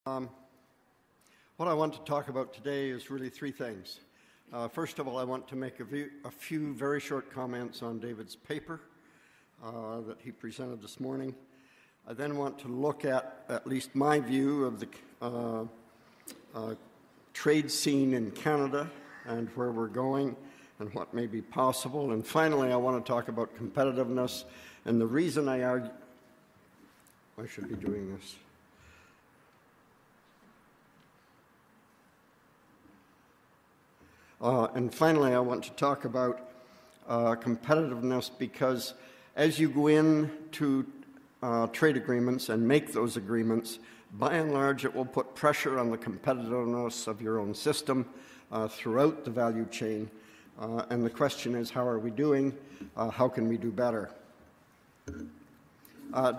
What I want to talk about today is really three things. First of all, I want to make a few very short comments on David's paper that he presented this morning. I then want to look at least my view of the trade scene in Canada and where we're going and what may be possible. And finally, I want to talk about competitiveness and the reason I argue... I should be doing this. And finally, I want to talk about competitiveness because as you go into trade agreements and make those agreements, by and large, it will put pressure on the competitiveness of your own system throughout the value chain. And the question is, how are we doing? How can we do better?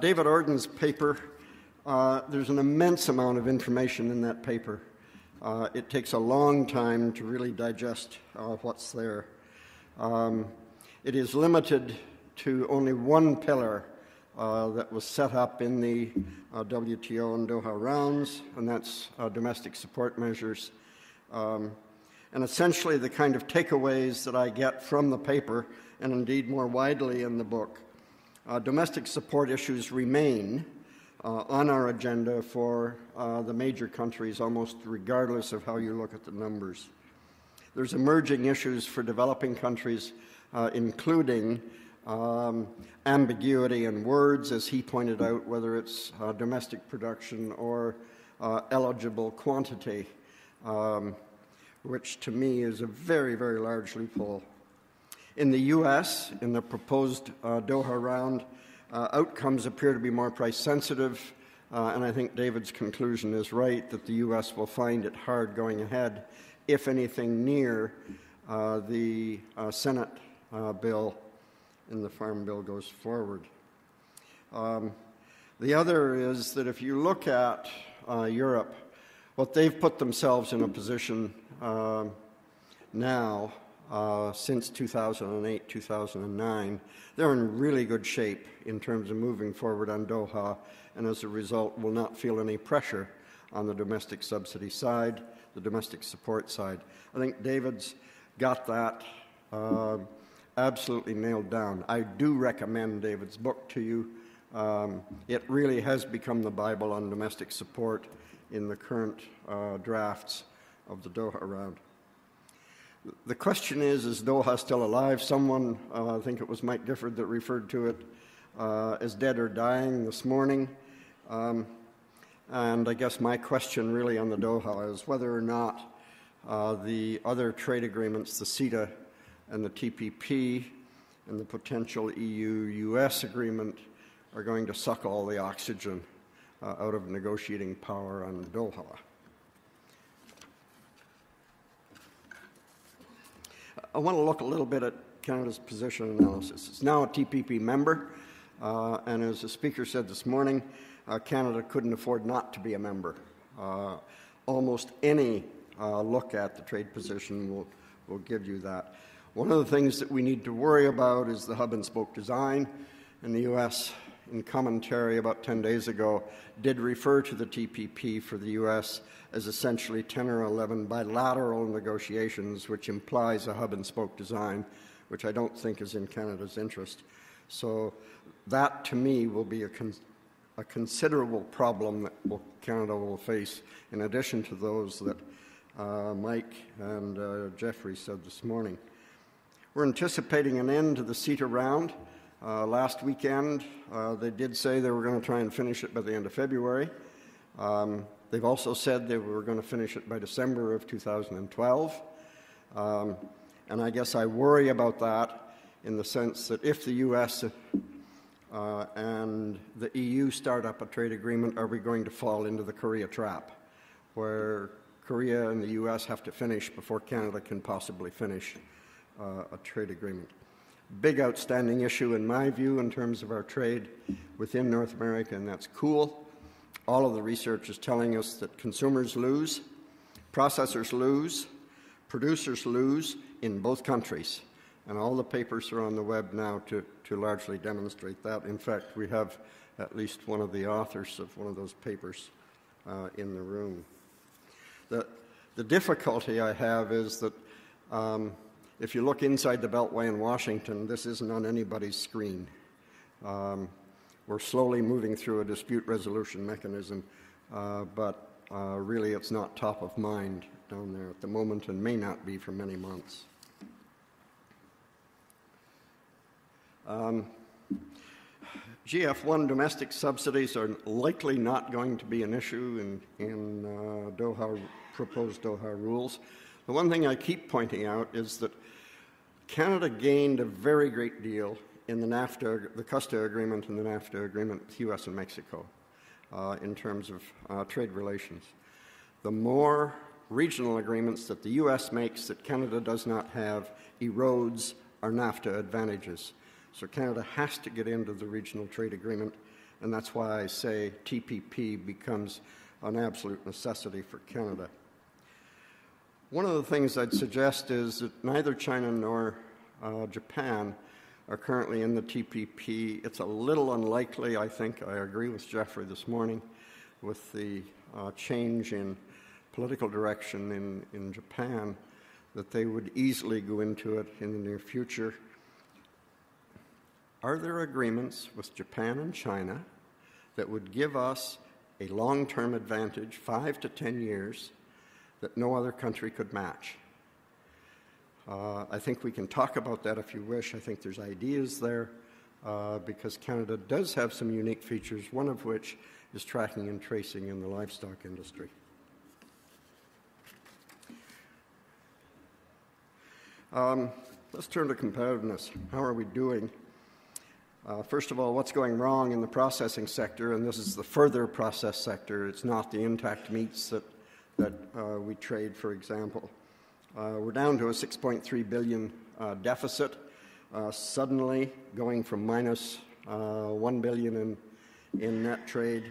David Orden's paper, there's an immense amount of information in that paper. It takes a long time to really digest what's there. It is limited to only one pillar that was set up in the WTO and Doha rounds, and that's domestic support measures. And essentially the kind of takeaways that I get from the paper, and indeed more widely in the book, domestic support issues remain on our agenda for the major countries, almost regardless of how you look at the numbers. There's emerging issues for developing countries, including ambiguity in words, as he pointed out, whether it's domestic production or eligible quantity, which to me is a very, very large loophole. In the U.S., in the proposed Doha round, outcomes appear to be more price sensitive, and I think David's conclusion is right that the U.S. will find it hard going ahead, if anything near the Senate bill in the Farm Bill goes forward. The other is that if you look at Europe, what they've put themselves in a position now, since 2008, 2009, they're in really good shape in terms of moving forward on Doha, and as a result will not feel any pressure on the domestic subsidy side, the domestic support side. I think David's got that absolutely nailed down. I do recommend David's book to you. It really has become the Bible on domestic support in the current drafts of the Doha round. The question is Doha still alive? Someone, I think it was Mike Gifford that referred to it as dead or dying this morning. And I guess my question really on the Doha is whether or not the other trade agreements, the CETA and the TPP and the potential EU-US agreement are going to suck all the oxygen out of negotiating power on Doha. I want to look a little bit at Canada's position analysis. It's now a TPP member, and as the speaker said this morning, Canada couldn't afford not to be a member. Almost any look at the trade position will give you that. One of the things that we need to worry about is the hub-and-spoke design, and the U.S., in commentary about 10 days ago, did refer to the TPP for the U.S. as essentially 10 or 11 bilateral negotiations, which implies a hub-and-spoke design, which I don't think is in Canada's interest. So that, to me, will be a considerable problem that Canada will face, in addition to those that Mike and Jeffrey said this morning. We're anticipating an end to the CETA round. Last weekend, they did say they were going to try and finish it by the end of February. They've also said they were going to finish it by December of 2012. And I guess I worry about that in the sense that if the U.S. and the EU start up a trade agreement, are we going to fall into the Korea trap, where Korea and the U.S. have to finish before Canada can possibly finish a trade agreement? Big outstanding issue in my view in terms of our trade within North America, and that's coal. All of the research is telling us that consumers lose, processors lose, producers lose in both countries. And all the papers are on the web now to largely demonstrate that. In fact, we have at least one of the authors of one of those papers in the room. The difficulty I have is that if you look inside the Beltway in Washington, this isn't on anybody's screen. We're slowly moving through a dispute resolution mechanism, but really it's not top of mind down there at the moment and may not be for many months. GF1 domestic subsidies are likely not going to be an issue in proposed Doha rules. The one thing I keep pointing out is that Canada gained a very great deal in the CUSTA agreement and the NAFTA agreement with U.S. and Mexico in terms of trade relations. The more regional agreements that the U.S. makes that Canada does not have erodes our NAFTA advantages. So Canada has to get into the regional trade agreement, and that's why I say TPP becomes an absolute necessity for Canada. One of the things I'd suggest is that neither China nor Japan are currently in the TPP. It's a little unlikely, I think. I agree with Jeffrey this morning with the change in political direction in Japan that they would easily go into it in the near future. Are there agreements with Japan and China that would give us a long-term advantage, 5 to 10 years, that no other country could match? I think we can talk about that if you wish. I think there's ideas there because Canada does have some unique features, one of which is tracking and tracing in the livestock industry. Let's turn to competitiveness. How are we doing? First of all, what's going wrong in the processing sector, and this is the further processed sector. It's not the intact meats that we trade, for example. We're down to a $6.3 billion deficit, suddenly going from minus $1 billion in net trade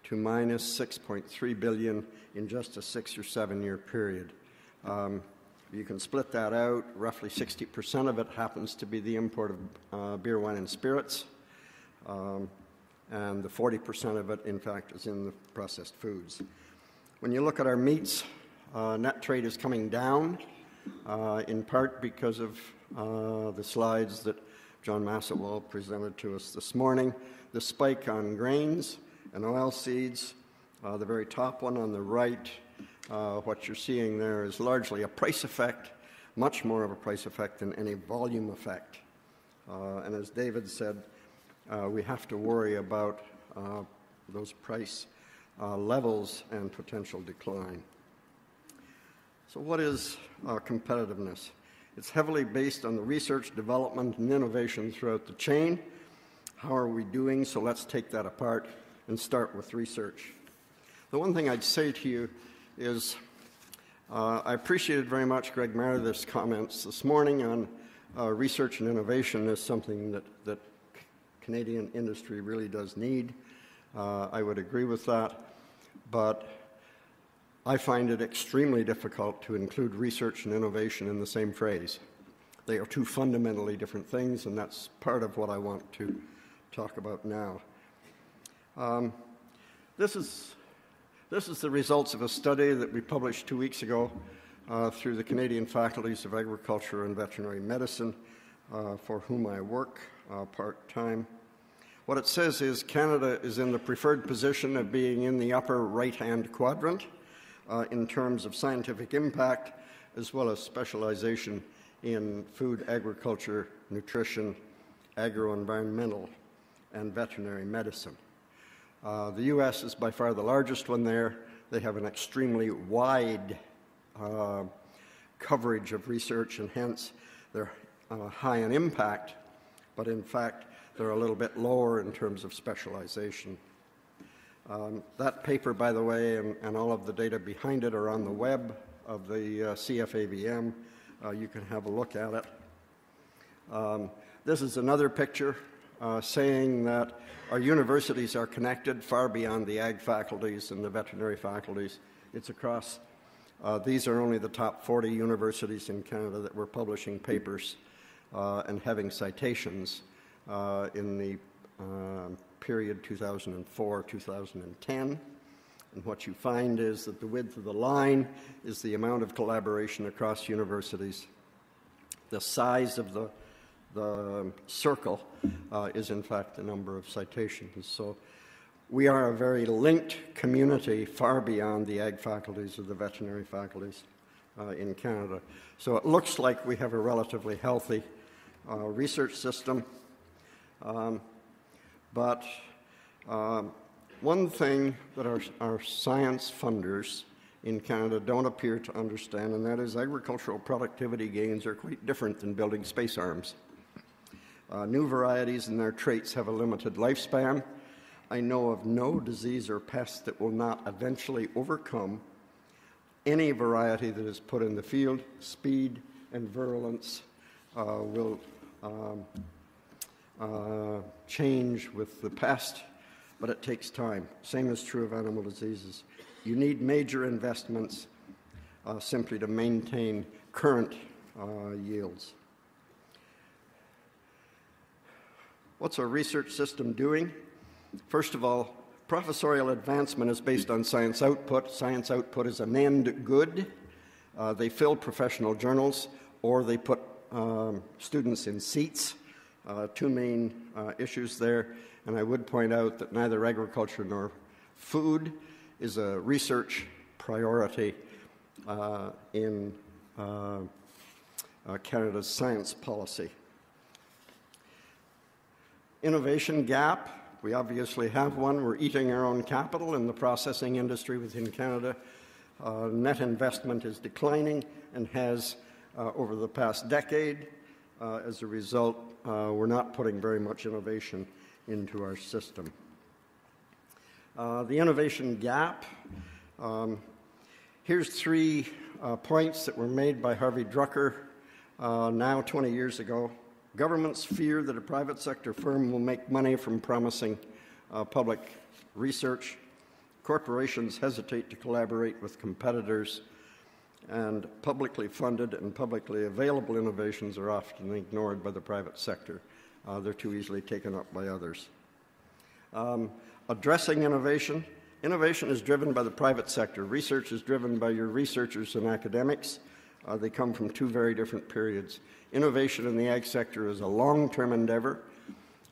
to minus $6.3 billion in just a 6 or 7 year period. You can split that out. Roughly 60% of it happens to be the import of beer, wine, and spirits. And the 40% of it, in fact, is in the processed foods. When you look at our meats, net trade is coming down, in part because of the slides that John Massawell presented to us this morning. The spike on grains and oilseeds, the very top one on the right, what you're seeing there is largely a price effect, much more of a price effect than any volume effect. And as David said, we have to worry about those price levels and potential decline. So what is competitiveness? It's heavily based on the research, development, and innovation throughout the chain. How are we doing? So let's take that apart and start with research. The one thing I'd say to you is I appreciated very much Greg Meredith's comments this morning on research and innovation as something that Canadian industry really does need. I would agree with that, but I find it extremely difficult to include research and innovation in the same phrase. They are two fundamentally different things, and that's part of what I want to talk about now. This is the results of a study that we published 2 weeks ago through the Canadian Faculties of Agriculture and Veterinary Medicine, for whom I work part-time. What it says is Canada is in the preferred position of being in the upper right-hand quadrant in terms of scientific impact, as well as specialization in food, agriculture, nutrition, agro-environmental, and veterinary medicine. The U.S. is by far the largest one there. They have an extremely wide coverage of research, and hence they're high in impact, but in fact they're a little bit lower in terms of specialization. That paper, by the way, and all of the data behind it are on the web of the CFAVM. You can have a look at it. This is another picture saying that our universities are connected far beyond the ag faculties and the veterinary faculties. It's across. These are only the top 40 universities in Canada that were publishing papers and having citations in the period 2004-2010. And what you find is that the width of the line is the amount of collaboration across universities. The size of the circle is, in fact, the number of citations. So we are a very linked community far beyond the ag faculties or the veterinary faculties in Canada. So it looks like we have a relatively healthy research system. But one thing that our science funders in Canada don't appear to understand, and that is agricultural productivity gains are quite different than building space arms. New varieties and their traits have a limited lifespan. I know of no disease or pest that will not eventually overcome any variety that is put in the field. Speed and virulence will change with the pest, but it takes time. Same is true of animal diseases. You need major investments simply to maintain current yields. What's our research system doing? First of all, professorial advancement is based on science output. Science output is an end good. They fill professional journals, or they put students in seats. Two main issues there. And I would point out that neither agriculture nor food is a research priority in Canada's science policy. Innovation gap. We obviously have one. We're eating our own capital in the processing industry within Canada. Net investment is declining and has over the past decade. As a result, we're not putting very much innovation into our system. The innovation gap. Here's 3 points that were made by Harvey Drucker now 20 years ago. Governments fear that a private sector firm will make money from promising public research. Corporations hesitate to collaborate with competitors, and publicly funded and publicly available innovations are often ignored by the private sector. They're too easily taken up by others. Addressing innovation. Innovation is driven by the private sector. Research is driven by your researchers and academics. They come from 2 very different periods. Innovation in the ag sector is a long-term endeavor,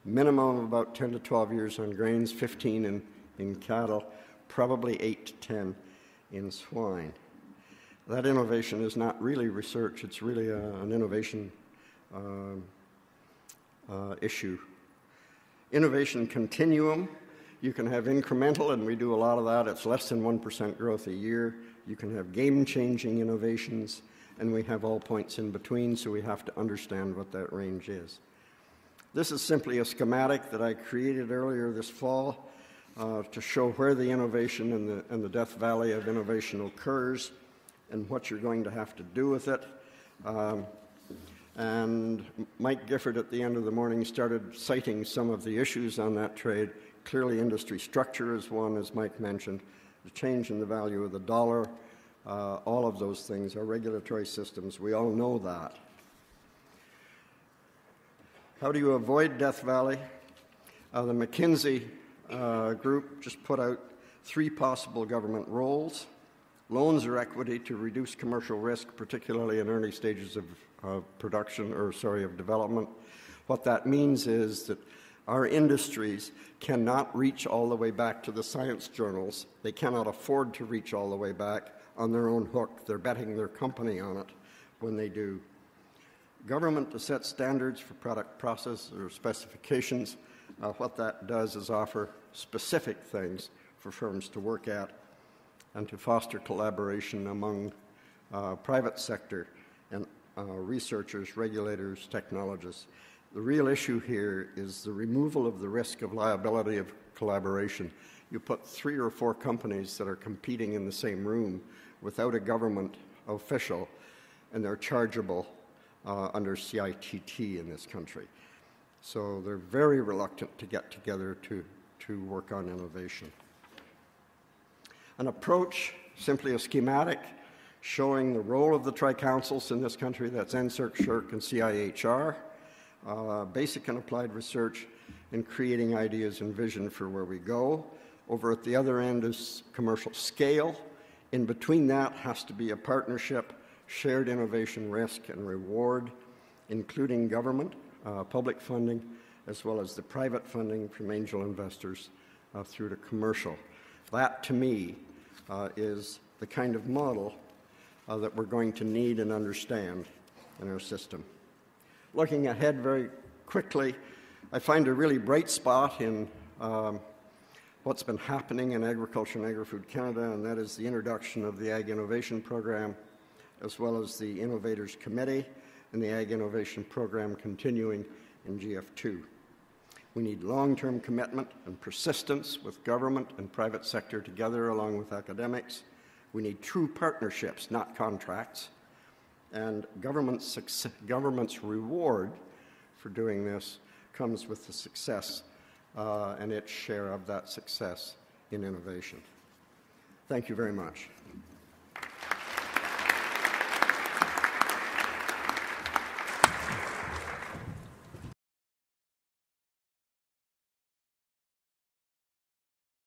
minimum of about 10 to 12 years on grains, 15 in cattle, probably 8 to 10 in swine. That innovation is not really research, it's really an innovation issue. Innovation continuum. You can have incremental, and we do a lot of that. It's less than 1% growth a year. You can have game-changing innovations, and we have all points in between, so we have to understand what that range is. This is simply a schematic that I created earlier this fall to show where the innovation and the death valley of innovation occurs and what you're going to have to do with it. And Mike Gifford at the end of the morning started citing some of the issues on that trade. Clearly industry structure is one, as Mike mentioned, the change in the value of the dollar, all of those things are regulatory systems. We all know that. How do you avoid Death Valley? The McKinsey group just put out 3 possible government roles. Loans or equity to reduce commercial risk, particularly in early stages of development. What that means is that our industries cannot reach all the way back to the science journals. They cannot afford to reach all the way back on their own hook. They're betting their company on it when they do. Government to set standards for product process or specifications. What that does is offer specific things for firms to work at and to foster collaboration among private sector and researchers, regulators, technologists. The real issue here is the removal of the risk of liability of collaboration. You put 3 or 4 companies that are competing in the same room without a government official, and they're chargeable under CITT in this country. So they're very reluctant to get together to work on innovation. An approach, simply a schematic, showing the role of the tri-councils in this country, that's NSERC, SHRC, and CIHR, basic and applied research, and creating ideas and vision for where we go. Over at the other end is commercial scale. In between that has to be a partnership, shared innovation risk and reward, including government, public funding, as well as the private funding from angel investors through to commercial. That, to me, is the kind of model that we're going to need and understand in our system. Looking ahead very quickly, I find a really bright spot in what's been happening in Agriculture and Agri-Food Canada, and that is the introduction of the Ag Innovation Program, as well as the Innovators Committee and the Ag Innovation Program continuing in GF2. We need long-term commitment and persistence with government and private sector together along with academics. We need true partnerships, not contracts. And government's reward for doing this comes with the success and its share of that success in innovation. Thank you very much.